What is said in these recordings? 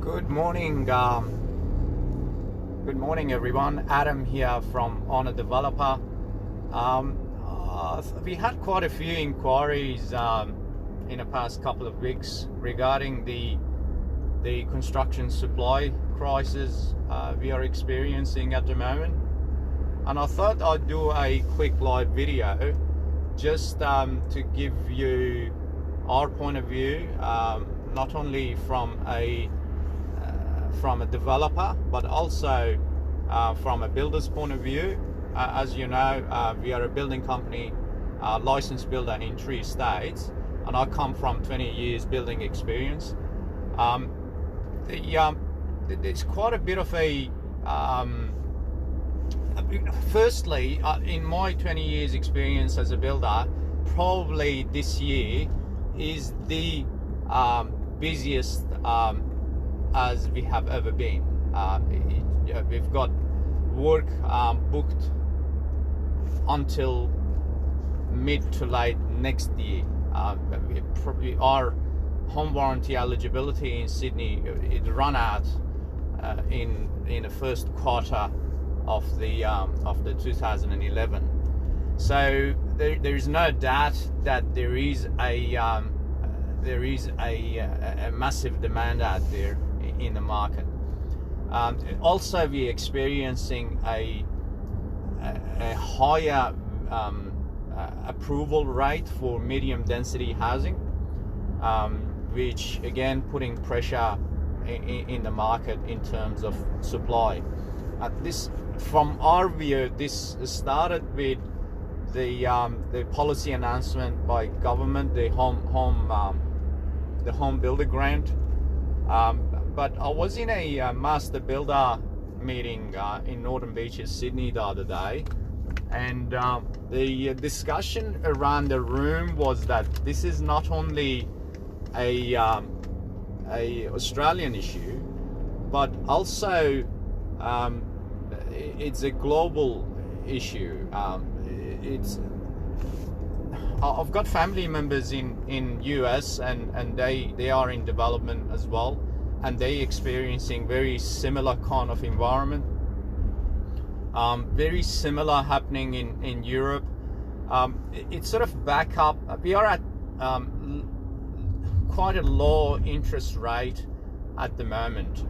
Good morning. Good morning, everyone. Adam here from OwnerDeveloper. We had quite a few inquiries in the past couple of weeks regarding the construction supply crisis we are experiencing at the moment, and I thought I'd do a quick live video just to give you our point of view, not only from a developer but also from a builder's point of view. As you know, we are a building company, licensed builder in 3 states, and I come from 20 years building experience. There's quite a bit of a firstly, in my 20 years experience as a builder, probably this year is the busiest as we have ever been. We've got work booked until mid to late next year. Our home warranty eligibility in Sydney, it run out in the first quarter of the 2011. So there is no doubt that there is a massive demand out there in the market. Also, we're experiencing a higher approval rate for medium density housing, which again putting pressure in the market in terms of supply. This, from our view, this started with the policy announcement by government, the home builder grant. But I was in a master builder meeting in Northern Beaches, Sydney, the other day, and the discussion around the room was that this is not only a Australian issue, but also it's a global issue. I've got family members in US, and they are in development as well, and they experiencing very similar kind of environment. Very similar happening in Europe. It's sort of back up. We are at quite a low interest rate at the moment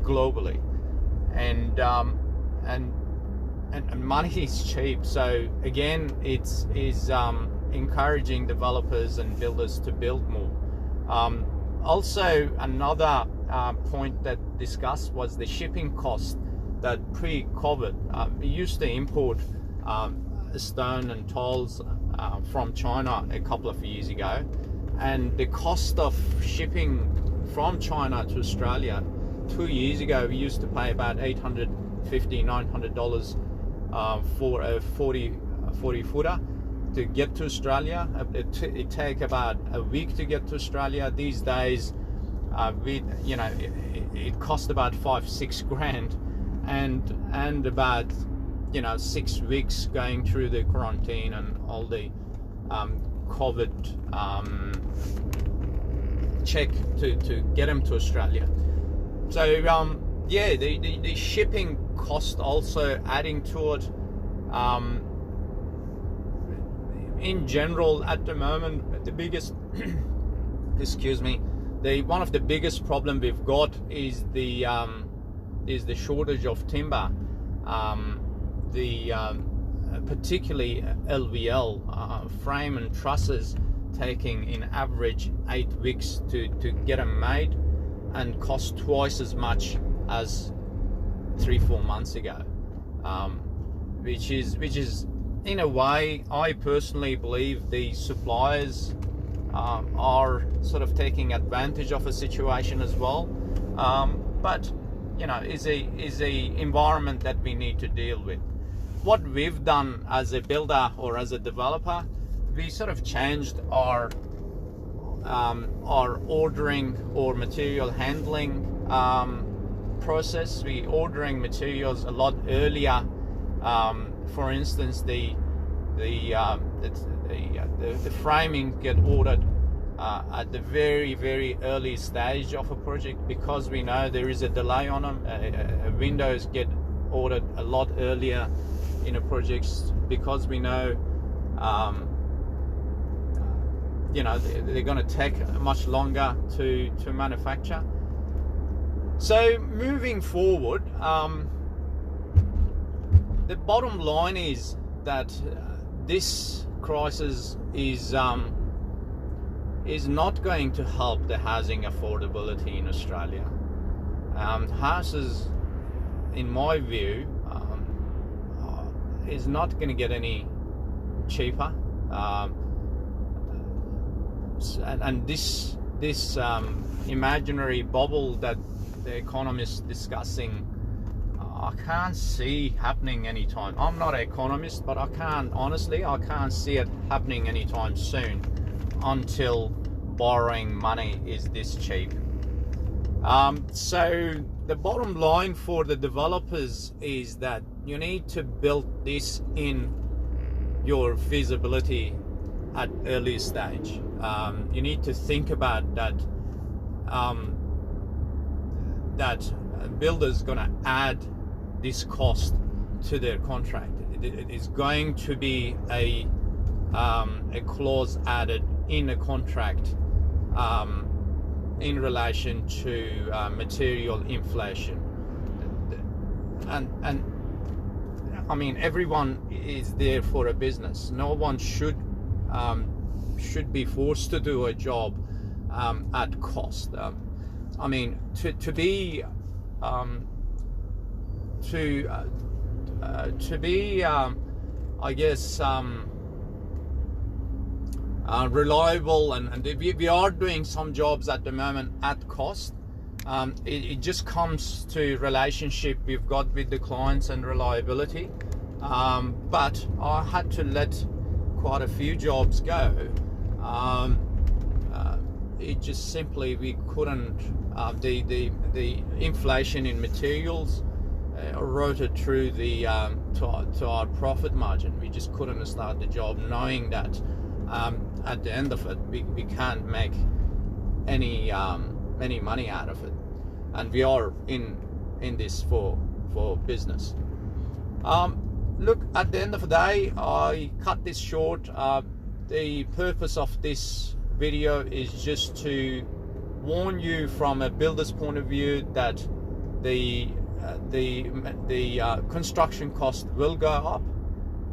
globally, and money is cheap. So again, is encouraging developers and builders to build more. Also, another point that discussed was the shipping cost. That pre-COVID, we used to import stone and tiles from China a couple of years ago, and the cost of shipping from China to Australia 2 years ago, we used to pay about $850, $900 for a 40 footer to get to Australia. It take about a week to get to Australia. These days, it cost about $5-6 grand, and about 6 weeks going through the quarantine and all the COVID check to get them to Australia. So yeah, the shipping cost also adding to it. In general, at the moment, the biggest excuse me, one of the biggest problem we've got is the shortage of timber. Particularly LVL frame and trusses taking in average 8 weeks to get them made, and cost twice as much as 3-4 months ago, which is in a way, I personally believe the suppliers are sort of taking advantage of a situation as well, but is a environment that we need to deal with. What we've done as a builder or as a developer, we sort of changed our ordering or material handling process. We ordering materials a lot earlier. For instance, the framing get ordered at the very, very early stage of a project, because we know there is a delay on them. Windows get ordered a lot earlier in a project, because we know they're going to take much longer to manufacture. So moving forward, the bottom line is that this crisis is not going to help the housing affordability in Australia. Houses, in my view, is not going to get any cheaper, and this imaginary bubble that the economists discussing, I can't see happening anytime. I'm not an economist, but I can't see it happening anytime soon, until borrowing money is this cheap. So the bottom line for the developers is that you need to build this in your feasibility at early stage. You need to think about that that builders going to add this cost to their contract. It is going to be a clause added in a contract in relation to material inflation, and I mean, everyone is there for a business. No one should be forced to do a job at cost. I mean, to be I guess reliable, and we are doing some jobs at the moment at cost. It just comes to relationship we've got with the clients and reliability. But I had to let quite a few jobs go. It just simply, we couldn't, the inflation in materials eroded through the to our profit margin. We just couldn't start the job knowing that at the end of it we can't make any money out of it, and we are in this for business. Look, at the end of the day, I cut this short. The purpose of this video is just to warn you from a builder's point of view that the construction cost will go up,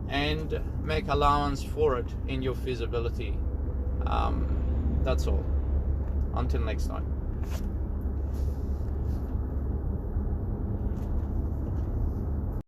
and make allowance for it in your feasibility. That's all. Until next time.